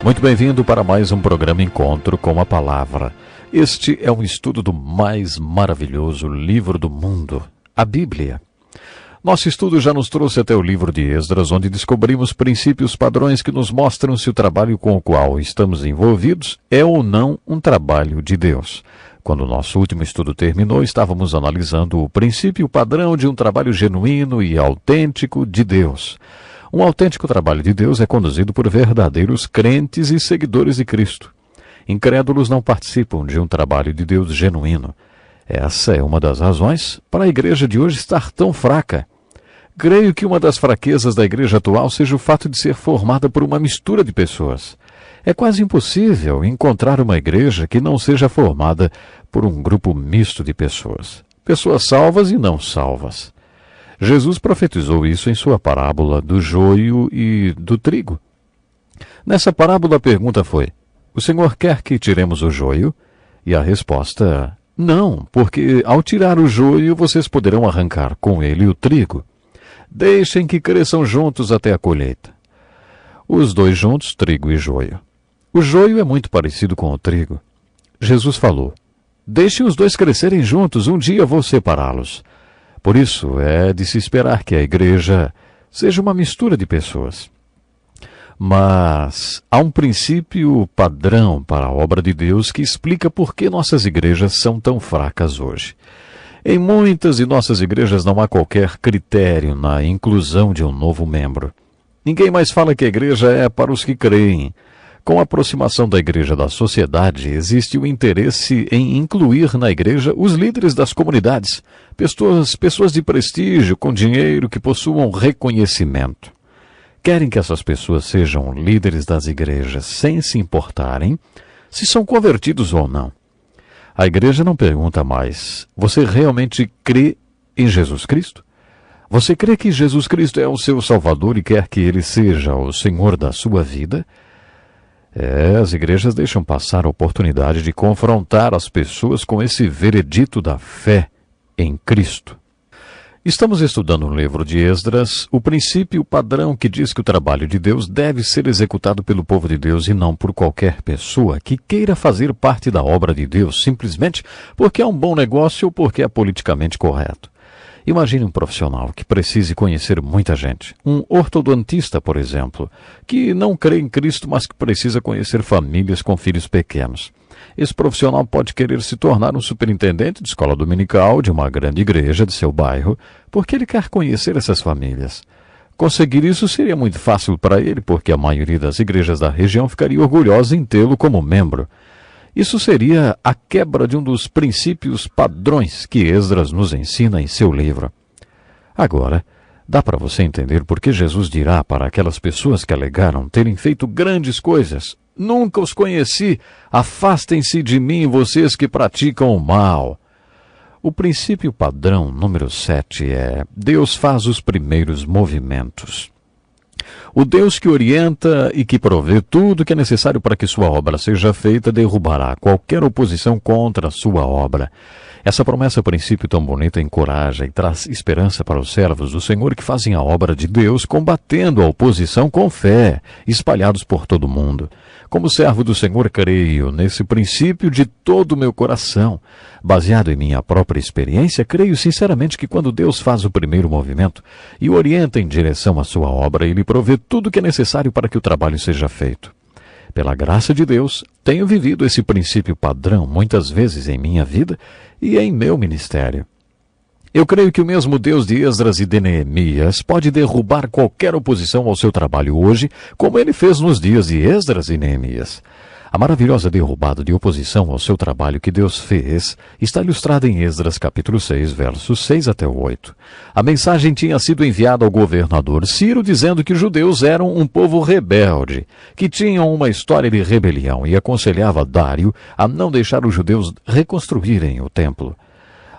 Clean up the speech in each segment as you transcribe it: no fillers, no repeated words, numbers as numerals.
Muito bem-vindo para mais um programa Encontro com a Palavra. Este é um estudo do mais maravilhoso livro do mundo, a Bíblia. Nosso estudo já nos trouxe até o livro de Esdras, onde descobrimos princípios padrões que nos mostram se o trabalho com o qual estamos envolvidos é ou não um trabalho de Deus. Quando o nosso último estudo terminou, estávamos analisando o princípio padrão de um trabalho genuíno e autêntico de Deus. Um autêntico trabalho de Deus é conduzido por verdadeiros crentes e seguidores de Cristo. Incrédulos não participam de um trabalho de Deus genuíno. Essa é uma das razões para a igreja de hoje estar tão fraca. Creio que uma das fraquezas da igreja atual seja o fato de ser formada por uma mistura de pessoas. É quase impossível encontrar uma igreja que não seja formada por um grupo misto de pessoas. Pessoas salvas e não salvas. Jesus profetizou isso em sua parábola do joio e do trigo. Nessa parábola a pergunta foi: o Senhor quer que tiremos o joio? E a resposta: não, porque ao tirar o joio vocês poderão arrancar com ele o trigo. Deixem que cresçam juntos até a colheita. Os dois juntos, trigo e joio. O joio é muito parecido com o trigo. Jesus falou: deixem os dois crescerem juntos, um dia vou separá-los. Por isso, é de se esperar que a igreja seja uma mistura de pessoas. Mas há um princípio padrão para a obra de Deus que explica por que nossas igrejas são tão fracas hoje. Em muitas de nossas igrejas não há qualquer critério na inclusão de um novo membro. Ninguém mais fala que a igreja é para os que creem. Com a aproximação da igreja da sociedade, existe o interesse em incluir na igreja os líderes das comunidades, pessoas de prestígio, com dinheiro, que possuam reconhecimento. Querem que essas pessoas sejam líderes das igrejas sem se importarem se são convertidos ou não. A igreja não pergunta mais: você realmente crê em Jesus Cristo? Você crê que Jesus Cristo é o seu Salvador e quer que Ele seja o Senhor da sua vida? As igrejas deixam passar a oportunidade de confrontar as pessoas com esse veredito da fé em Cristo. Estamos estudando no livro de Esdras o princípio padrão que diz que o trabalho de Deus deve ser executado pelo povo de Deus e não por qualquer pessoa que queira fazer parte da obra de Deus simplesmente porque é um bom negócio ou porque é politicamente correto. Imagine um profissional que precise conhecer muita gente. Um ortodontista, por exemplo, que não crê em Cristo, mas que precisa conhecer famílias com filhos pequenos. Esse profissional pode querer se tornar um superintendente de escola dominical de uma grande igreja de seu bairro, porque ele quer conhecer essas famílias. Conseguir isso seria muito fácil para ele, porque a maioria das igrejas da região ficaria orgulhosa em tê-lo como membro. Isso seria a quebra de um dos princípios padrões que Esdras nos ensina em seu livro. Agora, dá para você entender por que Jesus dirá para aquelas pessoas que alegaram terem feito grandes coisas: nunca os conheci, afastem-se de mim, vocês que praticam o mal. O princípio padrão número 7 é: Deus faz os primeiros movimentos. O Deus que orienta e que provê tudo o que é necessário para que sua obra seja feita derrubará qualquer oposição contra a sua obra. Essa promessa, princípio tão bonita, encoraja e traz esperança para os servos do Senhor que fazem a obra de Deus, combatendo a oposição com fé, espalhados por todo o mundo. Como servo do Senhor, creio nesse princípio de todo o meu coração. Baseado em minha própria experiência, creio sinceramente que quando Deus faz o primeiro movimento e o orienta em direção à sua obra, Ele provê tudo o que é necessário para que o trabalho seja feito. Pela graça de Deus, tenho vivido esse princípio padrão muitas vezes em minha vida e em meu ministério. Eu creio que o mesmo Deus de Esdras e de Neemias pode derrubar qualquer oposição ao seu trabalho hoje, como ele fez nos dias de Esdras e Neemias. A maravilhosa derrubada de oposição ao seu trabalho que Deus fez está ilustrada em Esdras capítulo 6, versos 6 até o 8. A mensagem tinha sido enviada ao governador Ciro dizendo que os judeus eram um povo rebelde, que tinham uma história de rebelião e aconselhava Dário a não deixar os judeus reconstruírem o templo.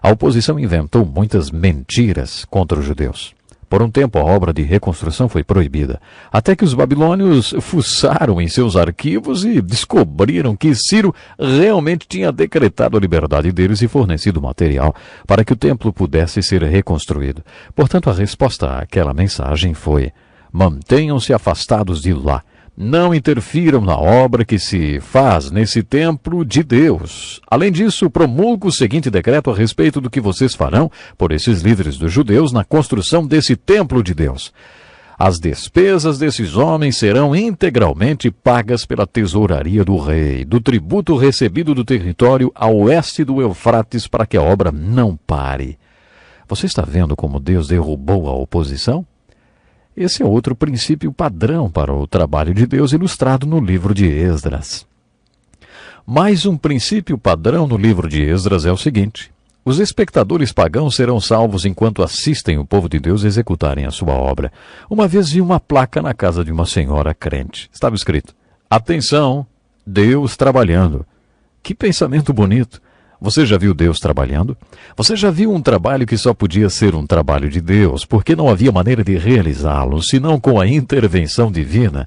A oposição inventou muitas mentiras contra os judeus. Por um tempo, a obra de reconstrução foi proibida, até que os babilônios fuçaram em seus arquivos e descobriram que Ciro realmente tinha decretado a liberdade deles e fornecido material para que o templo pudesse ser reconstruído. Portanto, a resposta àquela mensagem foi: mantenham-se afastados de lá. não interfiram na obra que se faz nesse templo de Deus. Além disso, promulgo o seguinte decreto a respeito do que vocês farão por esses líderes dos judeus na construção desse templo de Deus. As despesas desses homens serão integralmente pagas pela tesouraria do rei, do tributo recebido do território a oeste do Eufrates, para que a obra não pare. Você está vendo como Deus derrubou a oposição? Esse é outro princípio padrão para o trabalho de Deus ilustrado no livro de Esdras. Mais um princípio padrão no livro de Esdras é o seguinte: os espectadores pagãos serão salvos enquanto assistem o povo de Deus executarem a sua obra. Uma vez vi uma placa na casa de uma senhora crente. Estava escrito: atenção, Deus trabalhando. Que pensamento bonito! Você já viu Deus trabalhando? Você já viu um trabalho que só podia ser um trabalho de Deus, porque não havia maneira de realizá-lo, senão com a intervenção divina?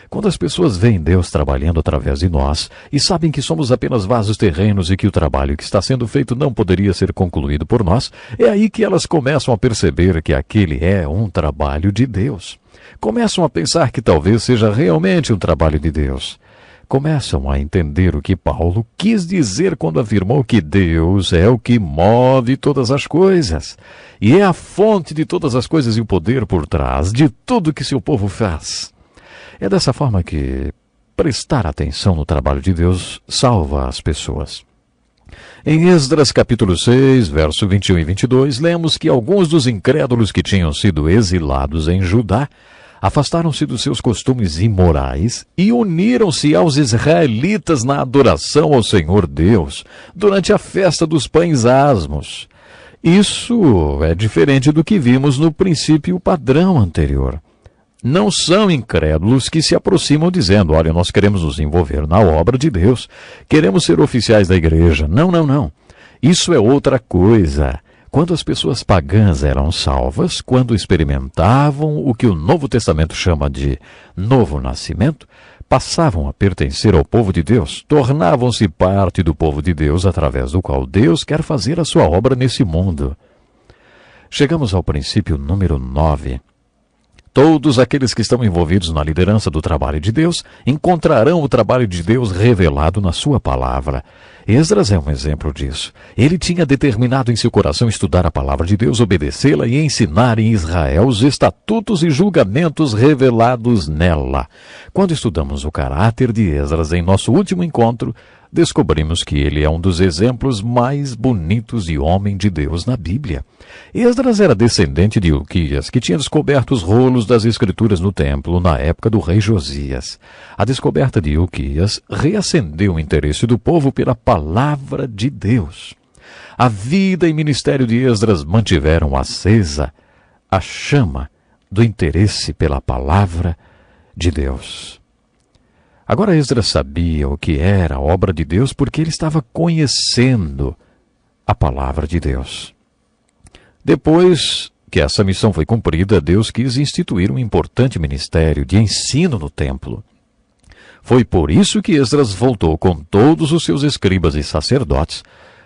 Quando as pessoas veem Deus trabalhando através de nós e sabem que somos apenas vasos terrenos e que o trabalho que está sendo feito não poderia ser concluído por nós, é aí que elas começam a perceber que aquele é um trabalho de Deus. Começam a pensar que talvez seja realmente um trabalho de Deus. Começam a entender o que Paulo quis dizer quando afirmou que Deus é o que move todas as coisas e é a fonte de todas as coisas e o poder por trás de tudo que seu povo faz. É dessa forma que prestar atenção no trabalho de Deus salva as pessoas. Em Esdras capítulo 6, verso 21 e 22, lemos que alguns dos incrédulos que tinham sido exilados em Judá afastaram-se dos seus costumes imorais e uniram-se aos israelitas na adoração ao Senhor Deus durante a festa dos pães asmos. Isso é diferente do que vimos no princípio padrão anterior. Não são incrédulos que se aproximam dizendo: olha, nós queremos nos envolver na obra de Deus, queremos ser oficiais da igreja. Não, não, não. Isso é outra coisa. Quando as pessoas pagãs eram salvas, quando experimentavam o que o Novo Testamento chama de novo nascimento, passavam a pertencer ao povo de Deus, tornavam-se parte do povo de Deus através do qual Deus quer fazer a sua obra nesse mundo. Chegamos ao princípio número 9. Todos aqueles que estão envolvidos na liderança do trabalho de Deus encontrarão o trabalho de Deus revelado na sua palavra. Esdras é um exemplo disso. Ele tinha determinado em seu coração estudar a palavra de Deus, obedecê-la e ensinar em Israel os estatutos e julgamentos revelados nela. Quando estudamos o caráter de Esdras em nosso último encontro, descobrimos que ele é um dos exemplos mais bonitos de homem de Deus na Bíblia. Esdras era descendente de Ilquias, que tinha descoberto os rolos das Escrituras no templo na época do rei Josias. A descoberta de Ilquias reacendeu o interesse do povo pela palavra de Deus. A vida e ministério de Esdras mantiveram acesa a chama do interesse pela palavra de Deus. Agora Esdras sabia o que era a obra de Deus porque ele estava conhecendo a palavra de Deus. Depois que essa missão foi cumprida, Deus quis instituir um importante ministério de ensino no templo. Foi por isso que Esdras voltou com todos os seus escribas e sacerdotes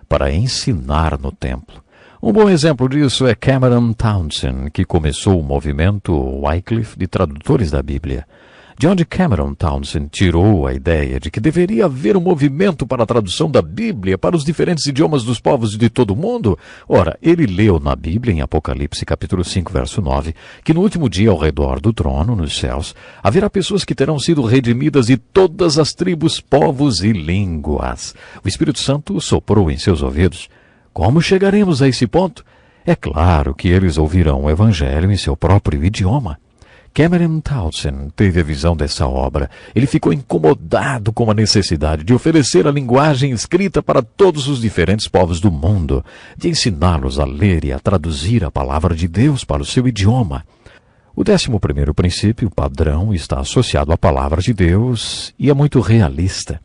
para ensinar no templo. Um bom exemplo disso é Cameron Townsend, que começou o movimento Wycliffe de tradutores da Bíblia. De onde Cameron Townsend tirou a ideia de que deveria haver um movimento para a tradução da Bíblia para os diferentes idiomas dos povos de todo o mundo? Ora, ele leu na Bíblia, em Apocalipse capítulo 5, verso 9, que no último dia, ao redor do trono, nos céus, haverá pessoas que terão sido redimidas de todas as tribos, povos e línguas. O Espírito Santo soprou em seus ouvidos. Como chegaremos a esse ponto? É claro que eles ouvirão o Evangelho em seu próprio idioma. Cameron Townsend teve a visão dessa obra. Ele ficou incomodado com a necessidade de oferecer a linguagem escrita para todos os diferentes povos do mundo, de ensiná-los a ler e a traduzir a palavra de Deus para o seu idioma. O 11º princípio, padrão, está associado à palavra de Deus e é muito realista.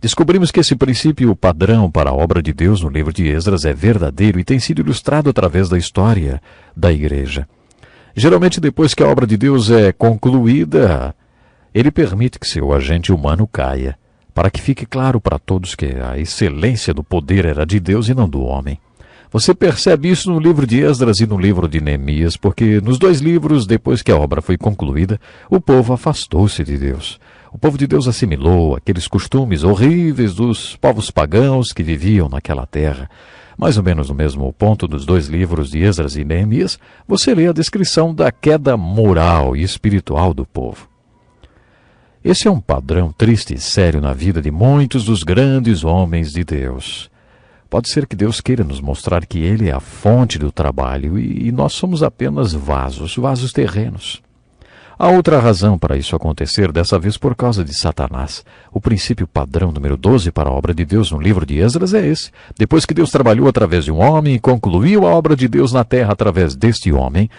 Descobrimos que esse princípio padrão para a obra de Deus no livro de Esdras é verdadeiro e tem sido ilustrado através da história da igreja. Geralmente, depois que a obra de Deus é concluída, ele permite que seu agente humano caia, para que fique claro para todos que a excelência do poder era de Deus e não do homem. Você percebe isso no livro de Esdras e no livro de Neemias, porque nos dois livros, depois que a obra foi concluída, o povo afastou-se de Deus. O povo de Deus assimilou aqueles costumes horríveis dos povos pagãos que viviam naquela terra. Mais ou menos no mesmo ponto dos dois livros de Esdras e Neemias, você lê a descrição da queda moral e espiritual do povo. Esse é um padrão triste e sério na vida de muitos dos grandes homens de Deus. Pode ser que Deus queira nos mostrar que Ele é a fonte do trabalho e nós somos apenas vasos terrenos. Há outra razão para isso acontecer, dessa vez por causa de Satanás. O princípio padrão número 12 para a obra de Deus no livro de Esdras é esse. Depois que Deus trabalhou através de um homem e concluiu a obra de Deus na terra através deste homem,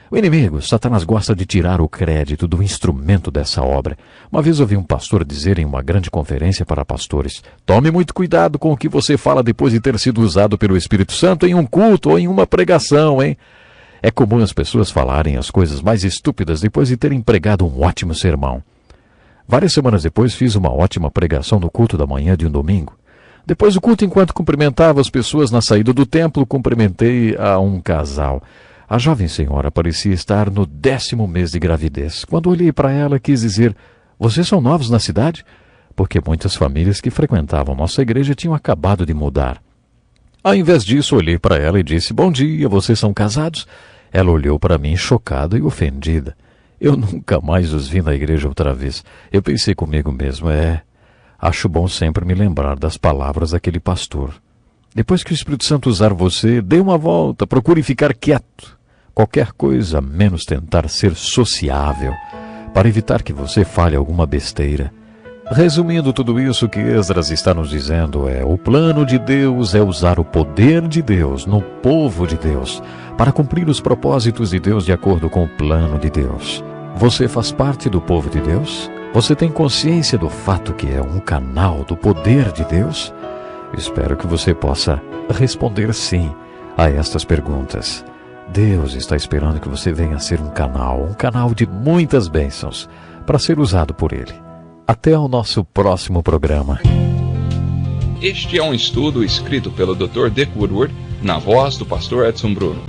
o inimigo, Satanás, gosta de tirar o crédito do instrumento dessa obra. Uma vez ouvi um pastor dizer em uma grande conferência para pastores: tome muito cuidado com o que você fala depois de ter sido usado pelo Espírito Santo em um culto ou em uma pregação, hein? É comum as pessoas falarem as coisas mais estúpidas depois de terem pregado um ótimo sermão. Várias semanas depois fiz uma ótima pregação no culto da manhã de um domingo. Depois do culto, enquanto cumprimentava as pessoas na saída do templo, cumprimentei a um casal. A jovem senhora parecia estar no 10º mês de gravidez. Quando olhei para ela, quis dizer: vocês são novos na cidade? Porque muitas famílias que frequentavam nossa igreja tinham acabado de mudar. Ao invés disso, olhei para ela e disse: bom dia, vocês são casados? Ela olhou para mim chocada e ofendida. Eu nunca mais os vi na igreja outra vez. Eu pensei comigo mesmo: acho bom sempre me lembrar das palavras daquele pastor. Depois que o Espírito Santo usar você, dê uma volta, procure ficar quieto. Qualquer coisa menos tentar ser sociável, para evitar que você fale alguma besteira. Resumindo tudo isso, o que Esdras está nos dizendo o plano de Deus é usar o poder de Deus no povo de Deus, para cumprir os propósitos de Deus de acordo com o plano de Deus. Você faz parte do povo de Deus? Você tem consciência do fato que é um canal do poder de Deus? Espero que você possa responder sim a estas perguntas. Deus está esperando que você venha a ser um canal de muitas bênçãos, para ser usado por Ele. Até o nosso próximo programa. Este é um estudo escrito pelo Dr. Dick Woodward, na voz do pastor Edson Bruno.